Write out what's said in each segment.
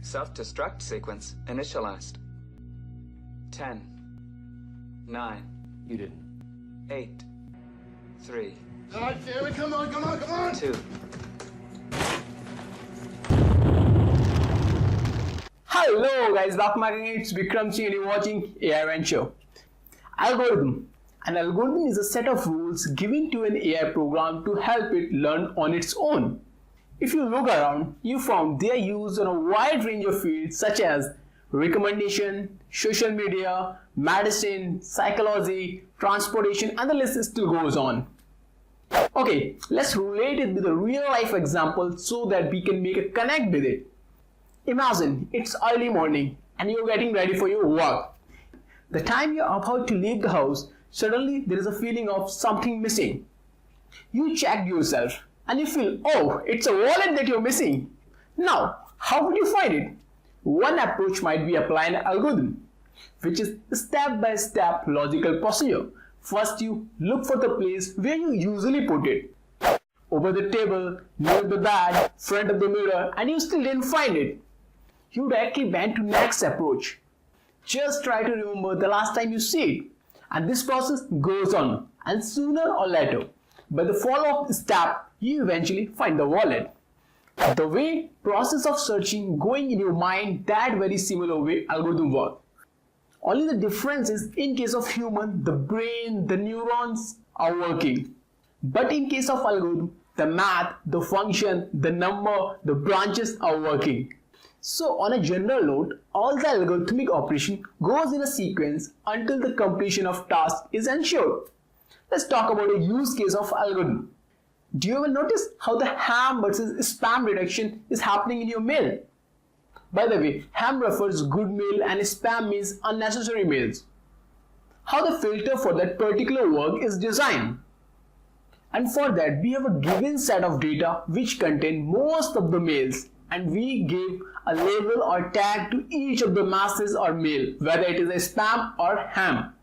Self-destruct sequence initialized. 10, 9. You didn't. 8, 3. God damn it, come on! 2. Hello guys, welcome back again. It's Vikram Singh and you're watching AI Venture. Algorithm. An algorithm is a set of rules given to an AI program to help it learn on its own. If you look around, you found they are used on a wide range of fields such as recommendation, social media, medicine, psychology, transportation, and the list still goes on. Okay, let's relate it with a real life example so that we can make a connect with it. Imagine it's early morning and you're getting ready for your work. The time you're about to leave the house, suddenly there is a feeling of something missing. You check yourself and you feel, oh, it's a wallet that you're missing. Now, how would you find it? One approach might be applying an algorithm, which is step-by-step logical procedure. First, you look for the place where you usually put it. Over the table, near the bed, front of the mirror, and you still didn't find it. You directly went to next approach. Just try to remember the last time you see it. And this process goes on, and sooner or later, by the follow-up step, you eventually find the wallet. The way process of searching going in your mind, that very similar way algorithm work. Only the difference is in case of human, the brain, the neurons are working. But in case of algorithm, the math, the function, the number, the branches are working. So on a general note, all the algorithmic operation goes in a sequence until the completion of task is ensured. Let's talk about a use case of algorithm. Do you ever notice how the ham versus spam detection is happening in your mail? By the way, ham refers good mail and spam means unnecessary mails. How the filter for that particular work is designed. And for that, we have a given set of data which contain most of the mails, and we give a label or tag to each of the messages or mail, whether it is a spam or ham.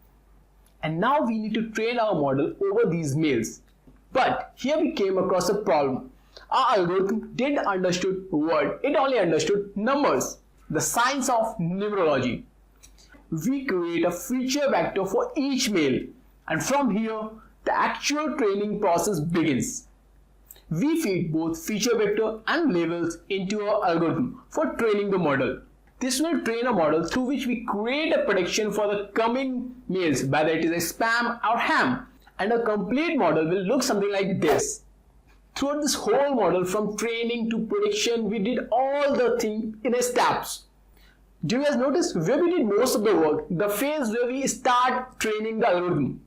And now we need to train our model over these mails. But here we came across a problem. Our algorithm didn't understood word, it only understood numbers, the science of numerology. We create a feature vector for each mail, and from here the actual training process begins. We feed both feature vector and labels into our algorithm for training the model. This will train a model through which we create a prediction for the coming mails, whether it is a spam or ham, and a complete model will look something like this. Throughout this whole model, from training to prediction, we did all the things in a steps. Do you guys notice where we did most of the work? The phase where we start training the algorithm.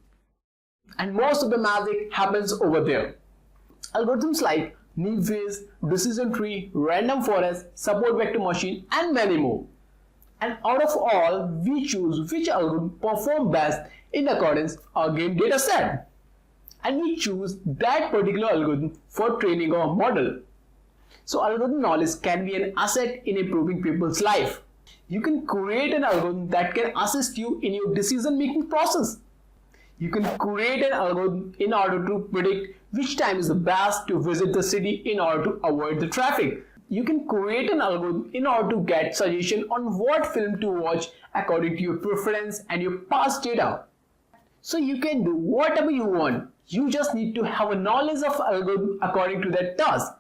And most of the magic happens over there. Algorithms like Naive Bayes, decision tree, random forest, support vector machine, and many more. And out of all, we choose which algorithm performs best in accordance our game data set. And we choose that particular algorithm for training our model. So algorithm knowledge can be an asset in improving people's life. You can create an algorithm that can assist you in your decision making process. You can create an algorithm in order to predict which time is the best to visit the city in order to avoid the traffic. You can create an algorithm in order to get suggestion on what film to watch according to your preference and your past data. So you can do whatever you want. You just need to have a knowledge of algorithm according to that task.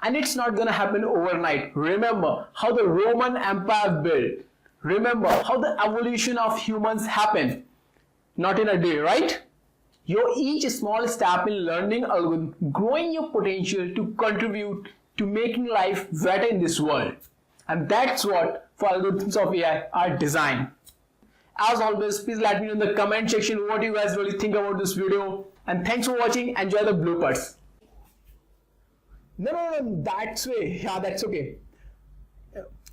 And it's not gonna happen overnight. Remember how the Roman Empire built. Remember how the evolution of humans happened. Not in a day, right? Your each small step in learning algorithm, growing your potential to contribute to making life better in this world. And that's what for algorithms of AI are designed. As always, please let me know in the comment section what you guys really think about this video. And thanks for watching. Enjoy the bloopers. No, that's way. Yeah, that's okay.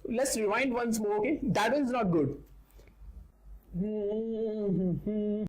Let's rewind once more, okay? That one's not good.